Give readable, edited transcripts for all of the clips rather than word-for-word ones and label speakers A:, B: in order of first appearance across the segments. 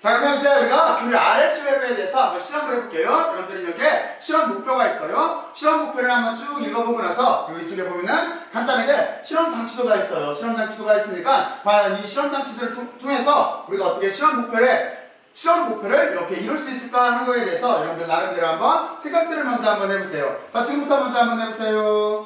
A: 자, 그러면 이제 우리가 교류 RLC 회로에 대해서 한번 실험을 해볼게요. 여러분들은 여기에 실험 목표가 있어요. 실험 목표를 한번 쭉 읽어보고 나서 여기 이쪽에 보면은 간단하게 실험 장치도가 있어요. 실험 장치도가 있으니까 과연 이 실험 장치들을 통해서 우리가 어떻게 실험 목표를 이렇게 이룰 수 있을까 하는 거에 대해서 여러분들 나름대로 한번 생각들을 먼저 한번 해보세요. 자, 지금부터 먼저 한번 해보세요.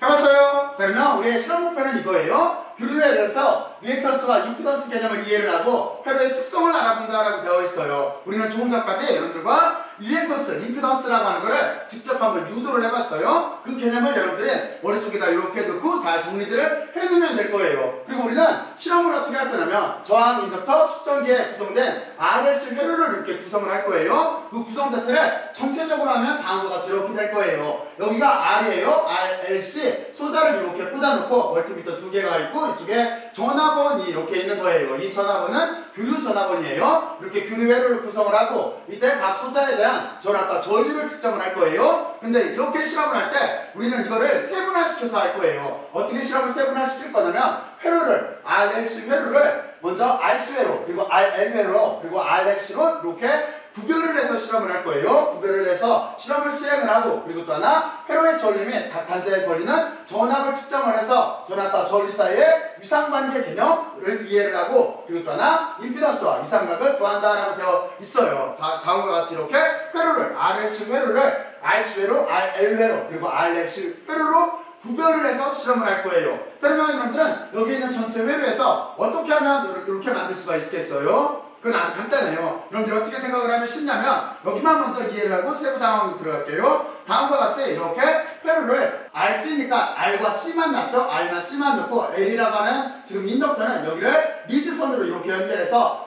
A: 해봤어요? 자, 그러면 우리의 실험 목표는 이거예요. 교류에 대해서 리액턴스와 임피던스 개념을 이해를 하고 회로의 특성을 알아본다라고 되어 있어요. 우리는 조금 전까지 여러분들과 리액턴스, 임피던스라고 하는 거를 직접 한번 유도를 해봤어요. 그 개념을 여러분들이 머릿속에다 이렇게 넣고 잘 정리들을 해두면 될 거예요. 그리고 우리는 실험을 어떻게 할 거냐면 저항 인덕터 축전기에 구성된 RLC 회로를 이렇게 구성을 할 거예요. 그 구성 자체를 전체적으로 하면 다음과 같이 이렇게 될 거예요. 여기가 R이에요. RLC 소자를 이렇게 꽂아놓고 멀티미터 2개가 있고 이쪽에 전화번이 이렇게 있는 거예요. 이 전화번은 교류 전화번이에요. 이렇게 교류 회로를 구성을 하고 이때 각 소자에 대한 전압과 저율을 측정을 할 거예요. 근데 이렇게 실험을 할 때 우리는 이거를 세분화시켜서 할 거예요. 어떻게 실험을 세분화시킬 거냐면 회로를 RLC 회로를 먼저 RC 회로 그리고 RL 회로 그리고 RLC로 이렇게 구별을 해서 실험을 할 거예요. 구별을 해서 실험을 시행을 하고 그리고 또 하나 회로의 전류 및 각 단자에 걸리는 전압을 측정을 해서 전압과 전류 사이의 위상관계 개념을 이해를 하고 그리고 또 하나 임피던스와 위상각을 구한다라고 되어 있어요. 다음과 같이 이렇게 회로를 RLC 회로를 RC 회로, RL 회로 그리고 RLC 회로로 구별을 해서 실험을 할 거예요. 그러면 여러분들은 여기 있는 전체 회로에서 어떻게 하면 이렇게 만들 수가 있겠어요? 그건 아주 간단해요. 여러분들이 어떻게 생각을 하면 쉽냐면 여기만 먼저 이해를 하고 세부 상황으로 들어갈게요. 다음과 같이 이렇게 회로를 RC니까 R과 C만 놨죠. R만 C만 넣고 L이라고 하는 지금 인덕터는 여기를 리드선으로 이렇게 연결해서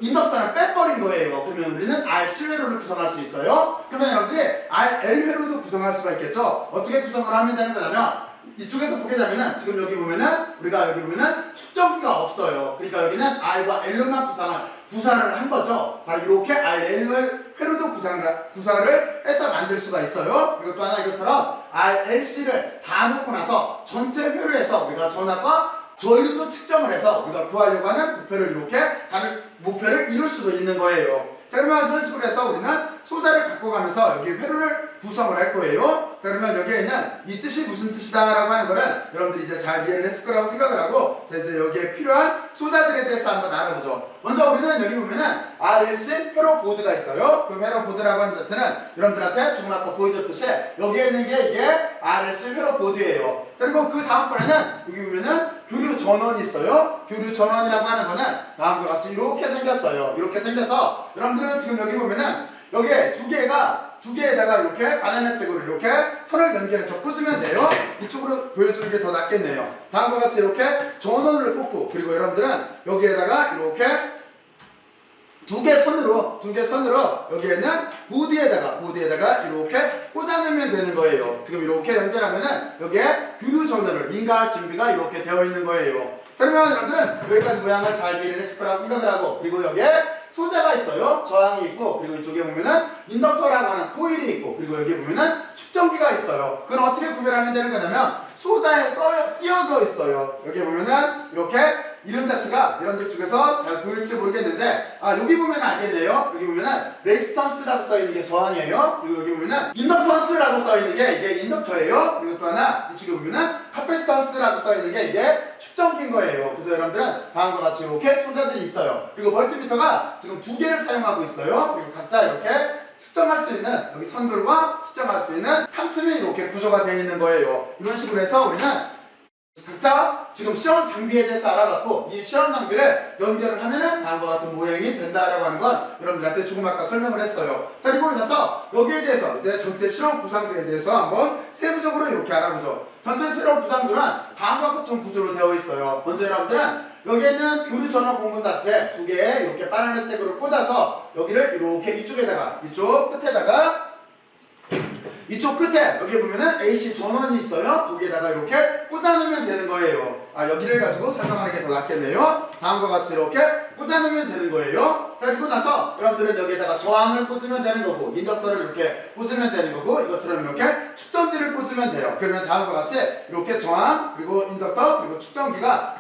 A: 인덕터를 빼버린 거예요. 그러면 우리는 RC 회로를 구성할 수 있어요. 그러면 여러분들이 RL 회로도 구성할 수가 있겠죠. 어떻게 구성을 하면 되는 거냐면 이쪽에서 보게 되면은 지금 여기 보면은 우리가 여기 보면은 축전기가 없어요. 그러니까 여기는 R과 L로만 구사를 한 거죠. 바로 이렇게 RL 회로도 구사를 해서 만들 수가 있어요. 그리고 또 하나 이것처럼 RLC를 다 놓고 나서 전체 회로에서 우리가 전압과 저율도 측정을 해서 우리가 구하려고 하는 목표를 이룰 수도 있는 거예요. 자, 그러면 이런 식으로 해서 우리는 소자를 바꿔가면서 여기 회로를 구성을 할 거예요. 자, 그러면 여기에 있는 이 뜻이 무슨 뜻이다 라고 하는 거는 여러분들이 이제 잘 이해를 했을 거라고 생각을 하고 자, 이제 여기에 필요한 소자들에 대해서 한번 알아보죠. 먼저 우리는 여기 보면은 RLC 회로 보드가 있어요. 그 회로 보드라고 하는 자체는 여러분들한테 조금 아까 보여줬듯이 여기에 있는 게 이게 RLC 회로 보드예요. 그리고 그 다음번에는 여기 보면은 교류 전원이 있어요. 교류 전원이라고 하는 거는 다음과 같이 이렇게 생겼어요. 이렇게 생겨서 여러분들은 지금 여기 보면은 여기에 두 개에다가 이렇게 바나나책으로 이렇게 선을 연결해서 꽂으면 돼요. 이쪽으로 보여주는 게 더 낫겠네요. 다음과 같이 이렇게 전원을 꽂고 그리고 여러분들은 여기에다가 이렇게 두 개 선으로 여기에는 보드에다가 이렇게 꽂아내면 되는 거예요. 지금 이렇게 연결하면은 여기에 교류 전원을 민가할 준비가 이렇게 되어 있는 거예요. 그러면 여러분들은 여기까지 모양을 잘 이해를 했을 거라고 생각을 하고 그리고 여기에 소자가 있어요. 저항이 있고 그리고 이쪽에 보면은 인덕터라고 하는 코일이 있고 그리고 여기 보면은 축전기가 있어요. 그건 어떻게 구별하면 되는 거냐면 소자에 쓰여져 있어요. 여기 보면은 이렇게 이름 자체가 여러분들 쪽에서 잘 보일지 모르겠는데 여기 보면 알겠네요. 여기 보면은 레지스턴스라고 써있는 게 저항이에요. 그리고 여기 보면은 인덕턴스라고 써있는 게 이게 인덕터예요. 그리고 또 하나 이쪽에 보면은 카패시턴스라고 써있는 게 이게 축전기인 거예요. 그래서 여러분들은 다음과 같이 이렇게 소자들이 있어요. 그리고 멀티미터가 지금 두 개를 사용하고 있어요. 그리고 각자 이렇게 측정할 수 있는 여기 선들과 측정할 수 있는 탐침이 이렇게 구조가 되어 있는 거예요. 이런 식으로 해서 우리는 각자 지금 실험 장비에 대해서 알아봤고 이 실험 장비를 연결을 하면은 다음과 같은 모양이 된다라고 하는 건 여러분들한테 조금 아까 설명을 했어요. 자, 그리고 나서 여기에 대해서 이제 전체 실험 구상도에 대해서 한번 세부적으로 이렇게 알아보죠. 전체 실험 구상도는 다음과 같은 구조로 되어 있어요. 먼저 여러분들은 여기에는 교류 전원 공문 자체 두 개에 이렇게 바나나잭으로 꽂아서 여기를 이렇게 이쪽 끝에 여기 보면은 AC 전원이 있어요. 두 개에다가 이렇게 꽂아놓으면 되는 거예요. 여기를 가지고 설명하는 게 더 낫겠네요. 다음과 같이 이렇게 꽂아놓으면 되는 거예요. 자, 그리고 나서 여러분들은 여기에다가 저항을 꽂으면 되는 거고 인덕터를 이렇게 꽂으면 되는 거고 이것처럼 이렇게 축전지를 꽂으면 돼요. 그러면 다음과 같이 이렇게 저항 그리고 인덕터 그리고 축전기가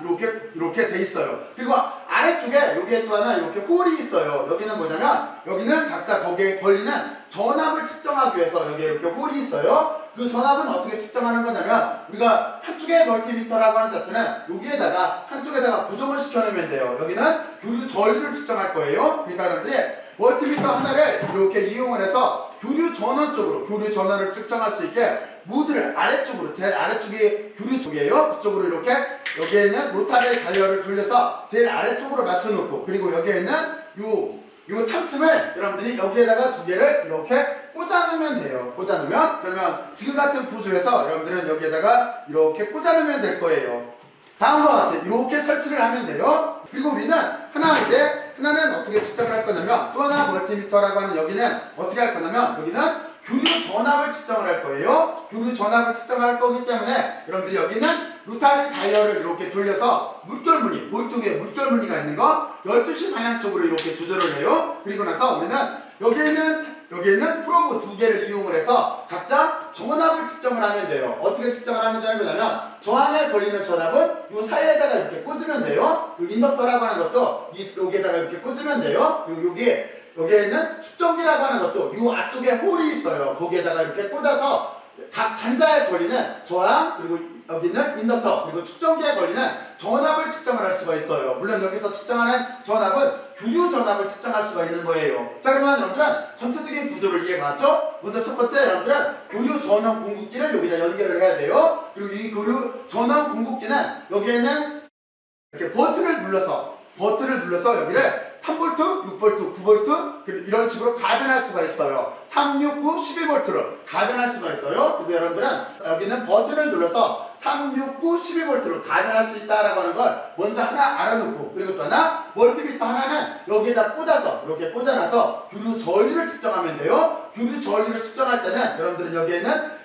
A: 이렇게 돼 있어요. 그리고 아래쪽에 여기에 또 하나 이렇게 홀이 있어요. 여기는 뭐냐면 여기는 각자 거기에 걸리는 전압을 측정하기 위해서 여기에 이렇게 홀이 있어요. 그 전압은 어떻게 측정하는 거냐면 우리가 한쪽에 멀티미터라고 하는 자체는 여기에다가 한쪽에다가 고정을 시켜놓으면 돼요. 여기는 교류 전류를 측정할 거예요. 그러니까 여러분들이 멀티미터 하나를 이렇게 이용을 해서 교류 전원 쪽으로 교류 전원을 측정할 수 있게 모드를 아래쪽으로, 제일 아래쪽이 교류 쪽이에요. 그쪽으로 이렇게 여기에는 로타리 다이얼을 돌려서 제일 아래쪽으로 맞춰놓고, 그리고 여기에 있는 요 탐침을 여러분들이 여기에다가 두 개를 이렇게 꽂아놓으면 돼요. 꽂아놓으면, 그러면 지금 같은 구조에서 여러분들은 여기에다가 이렇게 꽂아놓으면 될 거예요. 다음과 같이 이렇게 설치를 하면 돼요. 그리고 우리는 하나는 어떻게 측정을 할 거냐면, 또 하나 멀티미터라고 하는 여기는 어떻게 할 거냐면, 여기는 교류 전압을 측정을 할 거예요. 교류 전압을 측정할 거기 때문에 여러분들이 여기는 로타리 다이얼을 이렇게 돌려서 물결무늬, 볼트에 물결무늬가 있는 거 12시 방향 쪽으로 이렇게 조절을 해요. 그리고 나서 우리는 여기에는 프로브 두 개를 이용을 해서 각자 전압을 측정을 하면 돼요. 어떻게 측정을 하면 되는 거냐면, 저항에 걸리는 전압은 이 사이에다가 이렇게 꽂으면 돼요. 그리고 인덕터라고 하는 것도 여기에다가 이렇게 꽂으면 돼요. 그리고 여기에 있는 축전기라고 하는 것도 이 앞쪽에 홀이 있어요. 거기에다가 이렇게 꽂아서 각 단자에 걸리는 저항, 그리고 여기는 인덕터, 그리고 축전기에 걸리는 전압을 측정을 할 수가 있어요. 물론 여기서 측정하는 전압은 교류 전압을 측정할 수가 있는 거예요. 자, 그러면 여러분들은 전체적인 구조를 이해가 갔죠? 먼저 첫 번째, 여러분들은 교류 전원 공급기를 여기다 연결을 해야 돼요. 그리고 이 교류 전원 공급기는 여기에는 이렇게 버튼을 눌러서 여기를 3V, 6V, 9V 이런 식으로 가변할 수가 있어요. 3, 6, 9, 12V로 가변할 수가 있어요. 그래서 여러분들은 여기는 버튼을 눌러서 3, 6, 9, 12V로 가변할 수 있다라고 하는 걸 먼저 하나 알아놓고, 그리고 또 하나 멀티미터 하나는 여기에다 꽂아서 이렇게 꽂아놔서 교류 전류를 측정하면 돼요. 교류 전류를 측정할 때는 여러분들은 여기에는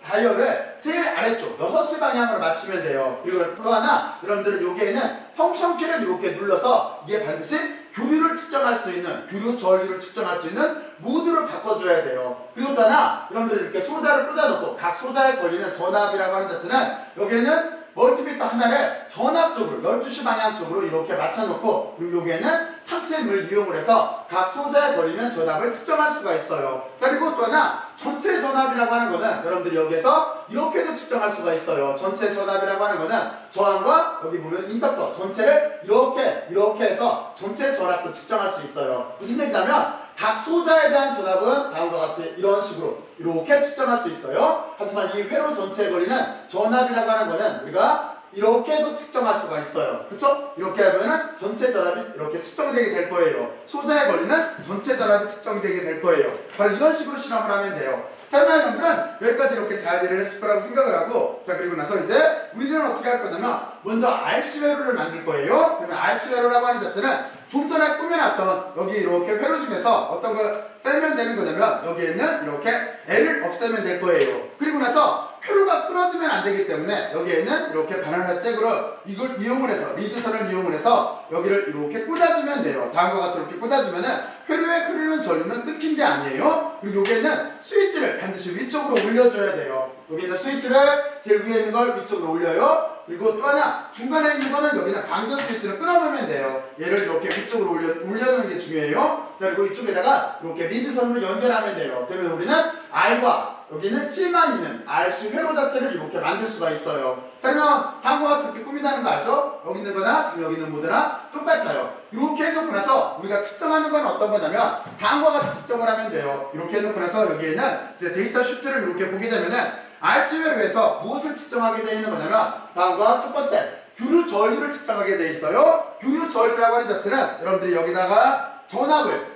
A: 다이얼을 제일 아래쪽 6시 방향으로 맞추면 돼요. 그리고 또 하나, 여러분들은 여기에는 펑션키를 이렇게 눌러서 이게 반드시 교류를 측정할 수 있는, 교류 전류를 측정할 수 있는 모드로 바꿔줘야 돼요. 그리고 또 하나, 여러분들이 이렇게 소자를 꽂아놓고 각 소자에 걸리는 전압이라고 하는 자체는 여기에는 멀티미터 하나를 전압 쪽으로 12시 방향 쪽으로 이렇게 맞춰놓고, 그리고 여기에는 탐침을 이용을 해서 각 소자에 걸리는 전압을 측정할 수가 있어요. 자, 그리고 또 하나, 전체 전압이라고 하는 거는 여러분들이 여기에서 이렇게도 측정할 수가 있어요. 전체 전압이라고 하는 거는 저항과 여기 보면 인덕터 전체를 이렇게 해서 전체 전압도 측정할 수 있어요. 무슨 얘기냐면 각 소자에 대한 전압은 다음과 같이 이런 식으로 이렇게 측정할 수 있어요. 하지만 이 회로 전체에 걸리는 전압이라고 하는 거는 우리가 이렇게도 측정할 수가 있어요. 그렇죠? 이렇게 하면은 전체 전압이 이렇게 측정이 되게 될 거예요. 소자에 걸리는 전체 전압이 측정이 되게 될 거예요. 바로 이런 식으로 실험을 하면 돼요. 자, 그러면 여러분들은 여기까지 이렇게 잘 이해를 했을 거라고 생각을 하고, 자, 그리고 나서 이제 우리는 어떻게 할 거냐면 먼저 RC 회로를 만들 거예요. 그러면 RC 회로라고 하는 자체는 좀 전에 꾸며놨던 여기 이렇게 회로 중에서 어떤 걸 빼면 되는 거냐면 여기에는 이렇게 L을 없애면 될 거예요. 그리고 나서 회로가 끊어지면 안 되기 때문에 여기에는 이렇게 바나나 잭으로 이걸 이용을 해서, 리드선을 이용을 해서 여기를 이렇게 꽂아주면 돼요. 다음과 같이 이렇게 꽂아주면은 회로에 흐르는 전류는 끊긴 게 아니에요. 그리고 여기에는 스위치를 반드시 위쪽으로 올려줘야 돼요. 여기 있는 스위치를 제일 위에 있는 걸 위쪽으로 올려요. 그리고 또 하나, 중간에 있는 거는 여기는 방전 스위치를 끊어놓으면 돼요. 얘를 이렇게 위쪽으로 올려놓는 게 중요해요. 자, 그리고 이쪽에다가 이렇게 리드선으로 연결하면 돼요. 그러면 우리는 R과 여기는 C만 있는 RC 회로 자체를 이렇게 만들 수가 있어요. 자, 그러면 다음과 같이 이렇게 꾸민다는 거 알죠? 여기 있는 거나 지금 여기 있는 모드나 똑같아요. 이렇게 해놓고 나서 우리가 측정하는 건 어떤 거냐면 다음과 같이 측정을 하면 돼요. 이렇게 해놓고 나서 여기에는 이제 데이터 슈트를 이렇게 보게 되면은 RC 회로에서 무엇을 측정하게 되어 있는 거냐면 다음과 첫 번째, 교류 전류를 측정하게 되어 있어요. 교류 전류라고 하는 자체는 여러분들이 여기다가 전압을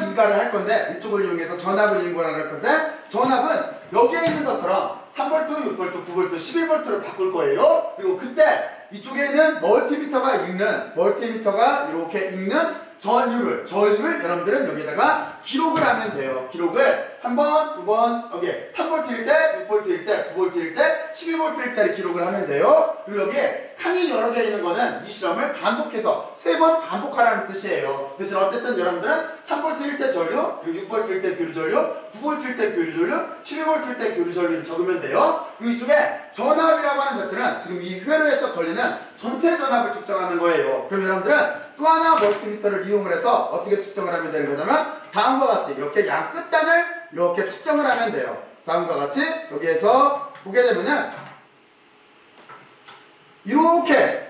A: 인가를 할 건데, 이쪽을 이용해서 전압을 인가를 할 건데, 전압은 여기에 있는 것처럼 3V, 6V, 9V, 12V로 바꿀 거예요. 그리고 그때 이쪽에는 멀티미터가 이렇게 읽는 전류를 여러분들은 여기다가 기록을 하면 돼요. 기록을 한 번, 두 번, 여기 3V일 때, 6V일 때, 9V일 때, 12V일 때 기록을 하면 돼요. 그리고 여기에 칸이 칸이 여러 개 있는 거는 이 실험을 반복해서 3번 반복하라는 뜻이에요. 대신 어쨌든 여러분들은 3V일 때 전류, 그리고 6V일 때 교류 전류, 9V일 때 교류 전류, 12V일 때 교류 전류를 적으면 돼요. 그리고 이쪽에 전압이라고 하는 자체는 지금 이 회로에서 걸리는 전체 전압을 측정하는 거예요. 그럼 여러분들은 또 하나 멀티미터를 이용을 해서 어떻게 측정을 하면 되는 거냐면 다음과 같이 이렇게 양 끝단을 이렇게 측정을 하면 돼요. 다음과 같이 여기에서 보게 되면은 이렇게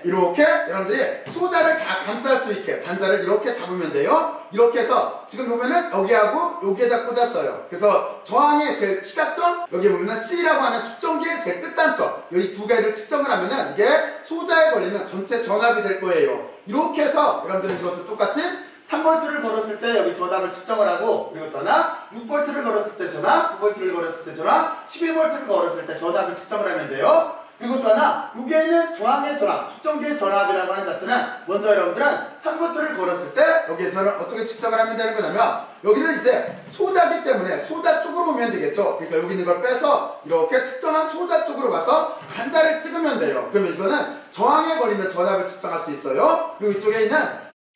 A: 여러분들이 소자를 다 감쌀 수 있게 단자를 이렇게 잡으면 돼요. 이렇게 해서 지금 보면은 여기하고 여기에다 꽂았어요. 그래서 저항의 제일 시작점, 여기 보면은 C라고 하는 축정기의 제일 끝단점, 이 두 개를 측정을 하면은 이게 소자에 걸리는 전체 전압이 될 거예요. 이렇게 해서 여러분들은 이것도 똑같이 3V를 걸었을 때 여기 전압을 측정을 하고, 그리고 또 하나 6V를 걸었을 때 전압, 9V를 걸었을 때 전압, 12V를 걸었을 때 전압을 측정을 하면 돼요. 그리고 또 하나 여기에는 저항의 전압, 축정기의 전압이라고 하는 자체는 먼저 여러분들은 3V를 걸었을 때 여기에서는 어떻게 측정을 하면 되는 거냐면 여기는 이제 소자기 때문에 소자 쪽으로 오면 되겠죠. 그러니까 여기 있는 걸 빼서 이렇게 특정한 소자 쪽으로 와서 단자를 찍으면 돼요. 그러면 이거는 저항에 걸리는 전압을 측정할 수 있어요. 그리고 이쪽에 있는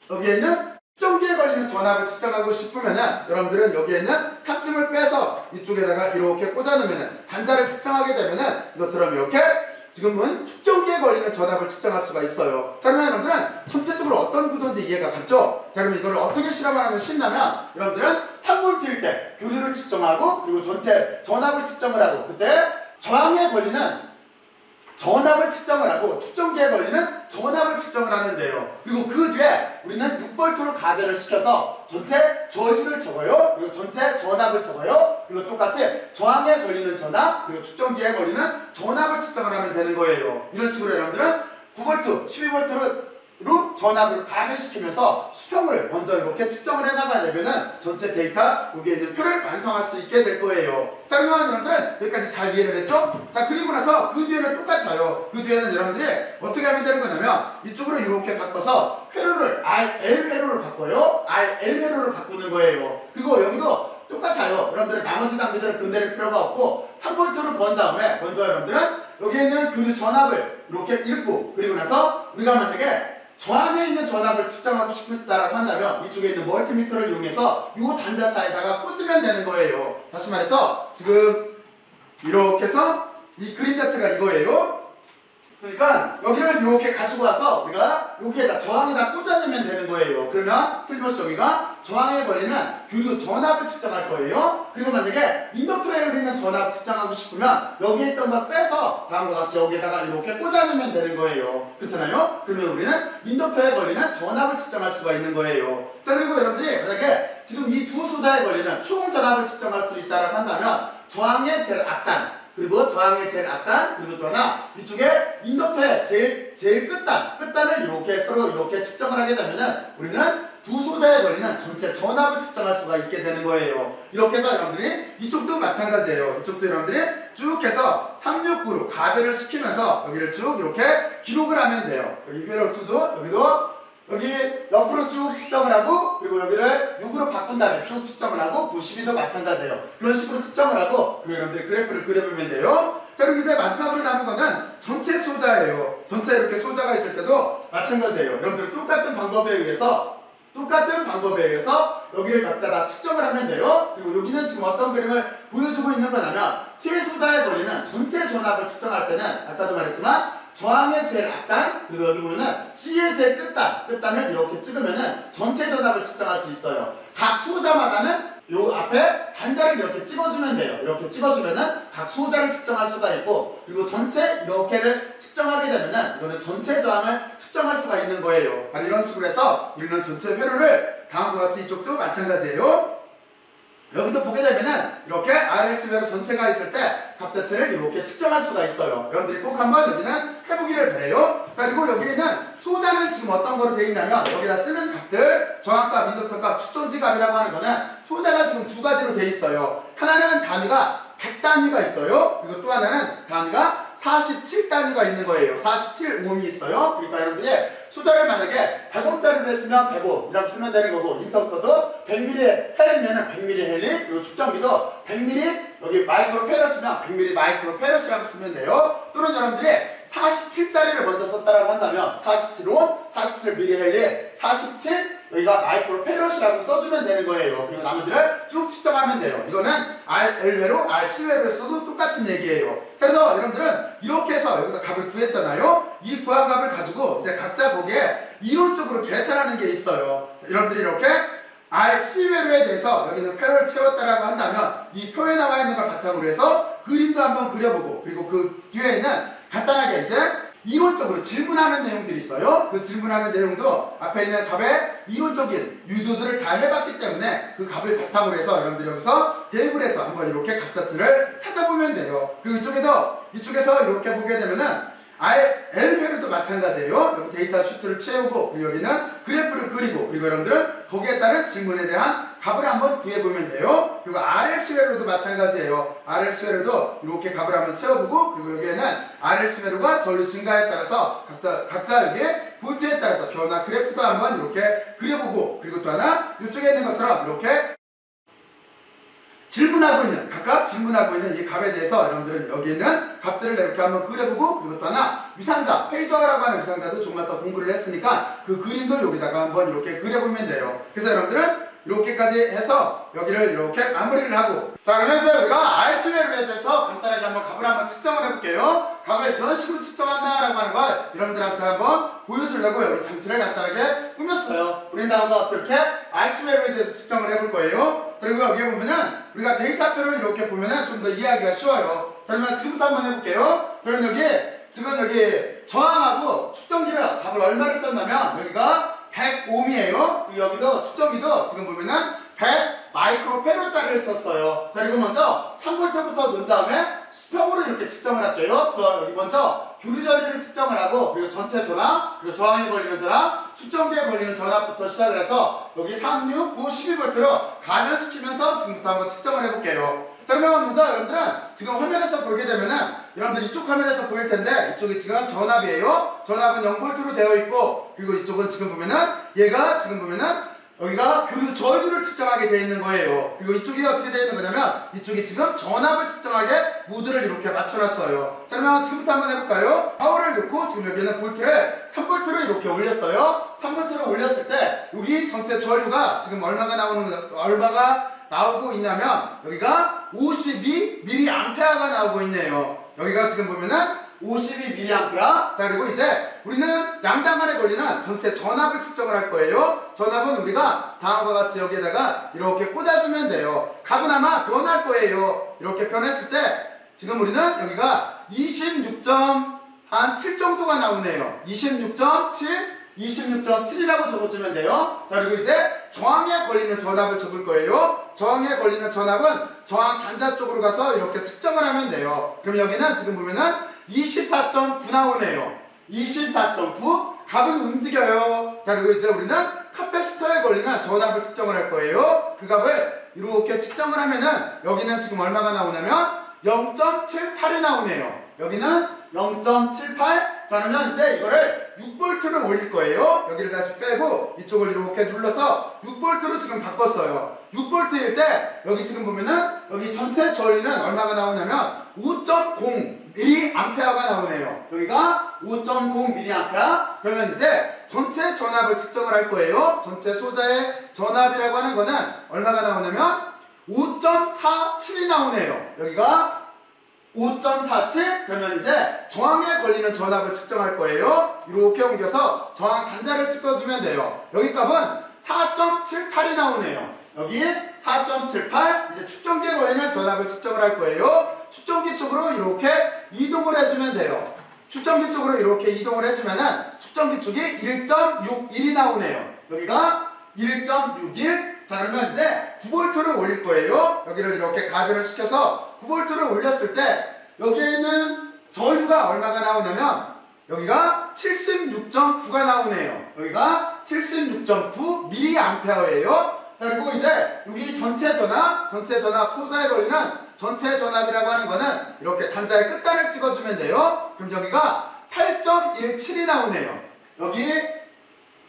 A: 여기에 있는 축정기에 걸리는 전압을 측정하고 싶으면은 여러분들은 여기에 있는 합침을 빼서 이쪽에다가 이렇게 꽂아놓으면은 단자를 측정하게 되면은 이것처럼 이렇게 지금은 축정기에 걸리는 전압을 측정할 수가 있어요. 자, 그러면 여러분들은 전체적으로 어떤 구조인지 이해가 갔죠? 자, 그러면 이걸 어떻게 실험을 하면 쉽냐면 여러분들은 3V일 때 교류를 측정하고 그리고 전체 전압을 측정을 하고 그때 저항에 걸리는 전압을 측정을 하고 축정기에 걸리는 전압을 측정을 하면 돼요. 그리고 그 뒤에 우리는 6V로 가변을 시켜서 전체 전류를 적어요. 그리고 전체 전압을 적어요. 그리고 똑같이 저항에 걸리는 전압, 그리고 축정기에 걸리는 전압을 측정을 하면 되는 거예요. 이런 식으로 여러분들은 9V, 12V로 전압을 가변시키면서 수평을 먼저 이렇게 측정을 해나가야 되면은 전체 데이터 여기에 있는 표를 완성할 수 있게 될 거예요. 자, 그러면 여러분들은 여기까지 잘 이해를 했죠? 자, 그리고 나서 그 뒤에는 똑같아요. 그 뒤에는 여러분들이 어떻게 하면 되는 거냐면 이쪽으로 이렇게 바꿔서 회로를 RL 회로를 바꿔요. RL 회로를 바꾸는 거예요. 그리고 여기도 똑같아요. 여러분들은 나머지 장비들은 건드릴 필요가 없고 3V를 건 다음에 먼저 여러분들은 여기에 있는 교류 전압을 이렇게 읽고 그리고 나서 우리가 만약에 저항에 있는 전압을 측정하고 싶다라고 한다면 이쪽에 있는 멀티미터를 이용해서 이 단자 사이에다가 꽂으면 되는 거예요. 다시 말해서 지금 이렇게 해서 이 그림 자체가 이거예요. 그러니까 여기를 이렇게 가지고 와서 우리가 여기에다 저항에다 꽂아내면 되는 거예요. 그러면 틀림없이 여기가 저항에 걸리는 교류 전압을 측정할 거예요. 그리고 만약에 인덕터에 걸리는 전압 측정하고 싶으면 여기에 있던 걸 빼서 다음과 같이 여기에다가 이렇게 꽂아내면 되는 거예요. 그렇잖아요? 그러면 우리는 인덕터에 걸리는 전압을 측정할 수가 있는 거예요. 자, 그리고 여러분들이 만약에 지금 이 두 소자에 걸리는 총 전압을 측정할 수 있다고 한다면 저항의 제일 앞단, 그리고 저항의 제일 앞단, 그리고 또 하나 이쪽에 인덕터의 제일 끝단을 이렇게 서로 이렇게 측정을 하게 되면은 우리는 두 소자에 걸리는 전체 전압을 측정할 수가 있게 되는 거예요. 이렇게 해서 여러분들이 이쪽도 마찬가지예요. 이쪽도 여러분들이 쭉 해서 369로 가변을 시키면서 여기를 쭉 이렇게 기록을 하면 돼요. 여기 회로 2도 여기도 여기 옆으로 쭉 측정을 하고 그리고 여기를 6으로 바꾼 다음에 쭉 측정을 하고 92도 마찬가지예요. 그런 식으로 측정을 하고 그리고 여러분들 그래프를 그려보면 돼요. 자, 그리고 이제 마지막으로 남은 거는 전체 소자예요. 전체 이렇게 소자가 있을 때도 마찬가지예요. 여러분들 똑같은 방법에 의해서 여기를 각자 다 측정을 하면 돼요. 그리고 여기는 지금 어떤 그림을 보여주고 있는 거냐면 세 소자에 걸리는 전체 전압을 측정할 때는 아까도 말했지만 저항의 제일 앞단, 그리고 여기 보면은 C의 제일 끝단을 이렇게 찍으면은 전체 전압을 측정할 수 있어요. 각 소자마다는 요 앞에 단자를 이렇게 찍어주면 돼요. 이렇게 찍어주면은 각 소자를 측정할 수가 있고, 그리고 전체 이렇게를 측정하게 되면은 이거는 전체 저항을 측정할 수가 있는 거예요. 바로 이런 식으로 해서 우리는 전체 회로를 다음과 같이 이쪽도 마찬가지예요. 여기도 보게 되면은 이렇게 RS 회로 전체가 있을 때 각 자체를 이렇게 측정할 수가 있어요. 여러분들이 꼭 한번 여기는 해보기를 바래요. 자, 그리고 여기에는 소자는 지금 어떤 거로 되어 있냐면 여기다 쓰는 값들, 저항값, 인덕터값, 축전지값이라고 하는 거는 소자가 지금 두 가지로 되어 있어요. 하나는 단위가 100단위가 있어요. 그리고 또 하나는 단위가 47단위가 있는 거예요. 47옴이 있어요. 그러니까 여러분들이 소자를 만약에 100옴짜리를 했으면 100옴 이렇게 쓰면 되는 거고, 인덕터도 100ml 헬이면 100ml 헬리, 그리고 축전기도 100ml 여기 마이크로 페럿이면 100ml 마이크로 페럿이라고 쓰면 돼요. 또는 여러분들이 47짜리를 먼저 썼다라고 한다면 47온, 47mH, 47 여기가 마이크로 페럿이라고 써주면 되는 거예요. 그리고 나머지를 쭉 측정하면 돼요. 이거는 L회로, C회로 써도 똑같은 얘기예요. 그래서 여러분들은 이렇게 해서 여기서 값을 구했잖아요. 이 구한 값을 가지고 이제 각자 거기에 이론적으로 계산하는 게 있어요. 여러분들이 이렇게 C회로에 대해서 여기는 표를 채웠다라고 한다면 이 표에 나와 있는 걸 바탕으로 해서 그림도 한번 그려보고, 그리고 그 뒤에 있는 간단하게 이제 이론적으로 질문하는 내용들이 있어요. 그 질문하는 내용도 앞에 있는 값의 이론적인 유도들을 다 해봤기 때문에 그 값을 바탕으로 해서 여러분들이 여기서 대입을 해서 한번 이렇게 값자체를 찾아보면 돼요. 그리고 이쪽에서 이렇게 보게 되면은 L회로도 마찬가지예요. 여기 데이터 슈트를 채우고, 그리고 여기는 그래프를 그리고, 그리고 여러분들은 거기에 따른 질문에 대한 값을 한번 구해보면 돼요. 그리고 RLC회로도 마찬가지예요. RLC회로도 이렇게 값을 한번 채워보고, 그리고 여기에는 RLC회로가 전류 증가에 따라서 각자 여기에 볼트에 따라서 변화 그래프도 한번 이렇게 그려보고, 그리고 또 하나 이쪽에 있는 것처럼 이렇게 각각 질문하고 있는 이 값에 대해서 여러분들은 여기 있는 값들을 이렇게 한번 그려보고, 그리고 또 하나 위상자, 페이저라고 하는 위상자도 조금 아까 공부를 했으니까 그 그림도 여기다가 한번 이렇게 그려보면 돼요. 그래서 여러분들은 이렇게까지 해서 여기를 이렇게 마무리를 하고, 자 그러면 이제 우리가 RC회로에 대해서 간단하게 한번 값을 한번 측정을 해볼게요. 값을 이런 식으로 측정한다라고 하는 걸 여러분들한테 한번 보여주려고 여기 장치를 간단하게 꾸몄어요. 우리는 다음과 같이 이렇게 RC회로에 대해서 측정을 해볼 거예요. 그리고 여기에 보면은 우리가 데이터표를 이렇게 보면은 좀 더 이해하기가 쉬워요. 그러면 지금부터 한번 해볼게요. 그럼 지금 여기 저항하고 축전기를 값을 얼마를 썼냐면 여기가 100옴이에요. 그리고 여기도 축전기도 지금 보면은 100 마이크로페로짜리를 썼어요. 자, 그리고 먼저 3V부터 넣은 다음에 수평으로 이렇게 측정을 할게요. 그래서 여기 먼저 교류 전류를 측정을 하고, 그리고 전체 전압, 그리고 저항에 걸리는 전압, 축전기에 걸리는 전압부터 시작을 해서 여기 3, 6, 9, 12V로 가변시키면서 지금부터 한번 측정을 해볼게요. 자, 그러면 먼저 여러분들은 지금 화면에서 보게 되면은 여러분들 이쪽 화면에서 보일 텐데 이쪽이 지금 전압이에요. 전압은 0V로 되어 있고, 그리고 이쪽은 지금 보면은 얘가 지금 보면은 여기가 교류 전류를 측정하게 되어 있는 거예요. 그리고 이쪽이 어떻게 되어 있는 거냐면 이쪽이 지금 전압을 측정하게 모드를 이렇게 맞춰놨어요. 자, 그러면 지금부터 한번 해볼까요? 파워를 넣고 지금 여기는 볼트를 3V로 이렇게 올렸어요. 3V로 올렸을 때 여기 전체 전류가 지금 얼마가 나오고 있냐면 여기가 52mA가 나오고 있네요. 여기가 지금 보면은 52mA. 자, 그리고 이제 우리는 양당 안에 걸리는 전체 전압을 측정을 할 거예요. 전압은 우리가 다음과 같이 여기에다가 이렇게 꽂아주면 돼요. 값은 아마 변할 거예요. 이렇게 변했을 때 지금 우리는 여기가 26.7 정도가 나오네요. 26.7이라고 적어주면 돼요. 자, 그리고 이제 저항에 걸리는 전압을 적을 거예요. 저항에 걸리는 전압은 저항 단자 쪽으로 가서 이렇게 측정을 하면 돼요. 그럼 여기는 지금 보면은 24.9 나오네요. 24.9. 값은 움직여요. 자, 그리고 이제 우리는 카패시터에 걸리는 전압을 측정을 할 거예요. 그 값을 이렇게 측정을 하면은 여기는 지금 얼마가 나오냐면 0.78이 나오네요. 여기는 0.78. 자, 그러면 이제 이거를 6V로 올릴 거예요. 여기를 다시 빼고 이쪽을 이렇게 눌러서 6V로 지금 바꿨어요. 6V일 때 여기 지금 보면은 여기 전체 전류는 얼마가 나오냐면 5.0mA가 나오네요. 여기가 5.0mA. 그러면 이제 전체 전압을 측정을 할 거예요. 전체 소자의 전압이라고 하는 거는 얼마가 나오냐면 5.47이 나오네요. 여기가 5.47. 그러면 이제 저항에 걸리는 전압을 측정할 거예요. 이렇게 옮겨서 저항 단자를 찍어주면 돼요. 여기 값은 4.78이 나오네요. 여기 4.78. 이제 축전기에 걸리는 전압을 측정을 할 거예요. 축전기 쪽으로 이렇게 이동을 해주면 돼요. 축전기 쪽으로 이렇게 이동을 해주면은 축전기 쪽이 1.61이 나오네요. 여기가 1.61. 자, 그러면 이제 9V를 올릴 거예요. 여기를 이렇게 가변을 시켜서 9V를 올렸을 때 여기에 있는 전류가 얼마가 나오냐면 여기가 76.9가 나오네요. 여기가 76.9mA예요. 자, 그리고 이제 여기 전체 전압 소자에 걸리는 전체 전압이라고 하는 거는 이렇게 단자의 끝단을 찍어주면 돼요. 그럼 여기가 8.17이 나오네요. 여기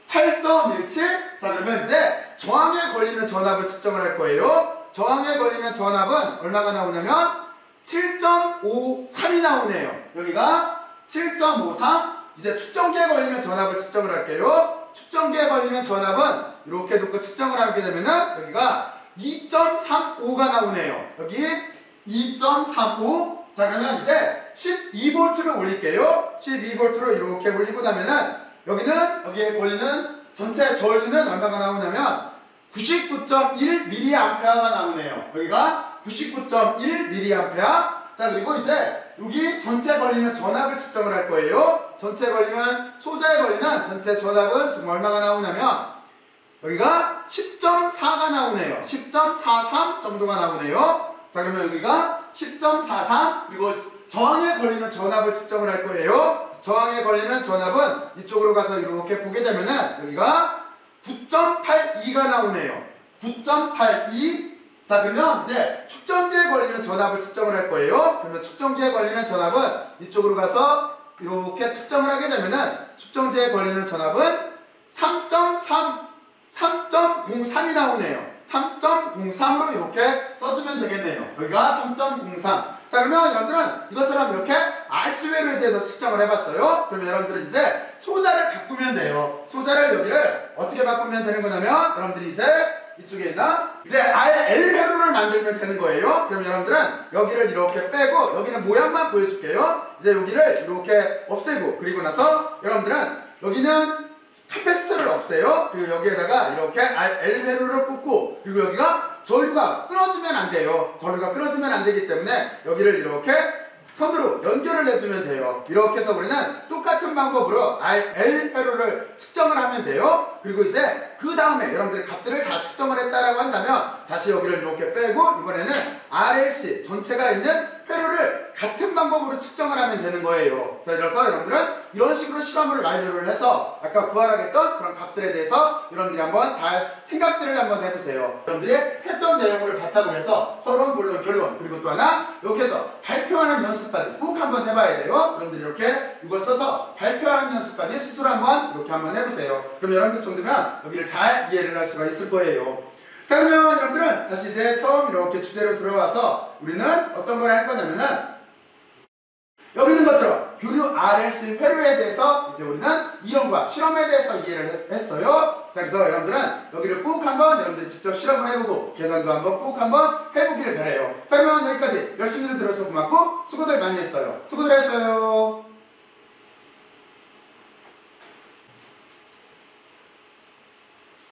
A: 8.17. 자, 그러면 이제 저항에 걸리는 전압을 측정을 할 거예요. 저항에 걸리는 전압은 얼마가 나오냐면 7.53이 나오네요. 여기가 7.53. 이제 축전기에 걸리는 전압을 측정을 할게요. 축전기에 걸리는 전압은 이렇게 놓고 측정을 하게 되면은 여기가 2.35가 나오네요. 여기 2.35. 자, 그러면 이제 12V를 올릴게요. 12V를 이렇게 올리고 나면은 여기에 걸리는 전체 전류는 얼마가 나오냐면 99.1mA가 나오네요. 여기가 99.1mA. 자, 그리고 이제 여기 전체에 걸리는 전압을 측정을 할 거예요. 전체에 걸리는 소자에 걸리는 전체 전압은 지금 얼마가 나오냐면 여기가 10.4가 나오네요. 10.43 정도가 나오네요. 자, 그러면 여기가 10.43. 그리고 저항에 걸리는 전압을 측정을 할 거예요. 저항에 걸리는 전압은 이쪽으로 가서 이렇게 보게 되면은 여기가 9.82가 나오네요. 9.82. 자, 그러면 이제 축전기에 걸리는 전압을 측정을 할 거예요. 그러면 축전기에 걸리는 전압은 이쪽으로 가서 이렇게 측정을 하게 되면은 축전기에 걸리는 전압은 3.03이 나오네요. 3.03으로 이렇게 써주면 되겠네요. 여기가 3.03. 자, 그러면 여러분들은 이것처럼 이렇게 RC 회로에 대해서 측정을 해봤어요. 그러면 여러분들은 이제 소자를 바꾸면 돼요. 소자를 여기를 어떻게 바꾸면 되는 거냐면 여러분들이 이제 이쪽에 있나? 이제 RL 회로를 만들면 되는 거예요. 그럼 여러분들은 여기를 이렇게 빼고 여기는 모양만 보여줄게요. 이제 여기를 이렇게 없애고 그리고 나서 여러분들은 여기는 카패시터를 없애요. 그리고 여기에다가 이렇게 RL 회로를 꽂고 그리고 여기가 전류가 끊어지면 안 돼요. 전류가 끊어지면 안 되기 때문에 여기를 이렇게 선으로 연결을 해주면 돼요. 이렇게 해서 우리는 똑같은 방법으로 RL 회로를 측정을 하면 돼요. 그리고 이제 그 다음에 여러분들이 값들을 다 측정을 했다라고 한다면 다시 여기를 이렇게 빼고 이번에는 RLC 전체가 있는 회로를 같은 방법으로 측정을 하면 되는 거예요. 자, 그래서 여러분들은 이런 식으로 실험을 완료를 해서 아까 구하라겠던 그런 값들에 대해서 여러분들이 한번 잘 생각들을 한번 해보세요. 여러분들이 했던 내용을 바탕으로 해서 서론, 본론, 결론 그리고 또 하나 여기에서 발표하는 연습까지 꼭 한번 해봐야 돼요. 여러분들이 이렇게 이걸 써서 발표하는 연습까지 스스로 한번 이렇게 한번 해보세요. 그럼 여러분들 정도면 여기를 잘 이해를 할 수가 있을 거예요. 자, 그러면 여러분들은 다시 이제 처음 이렇게 주제로 들어와서 우리는 어떤 걸 할 거냐면은 여기 있는 것처럼 교류 RLC 회로에 대해서 이제 우리는 이론과 실험에 대해서 이해를 했어요. 자, 그래서 여러분들은 여기를 꼭 한번 여러분들이 직접 실험을 해보고 계산도 한번 꼭 한번 해보기를 바래요. 자, 그러면 여기까지 열심히 들어서 고맙고 수고들 많이 했어요. 수고들 했어요.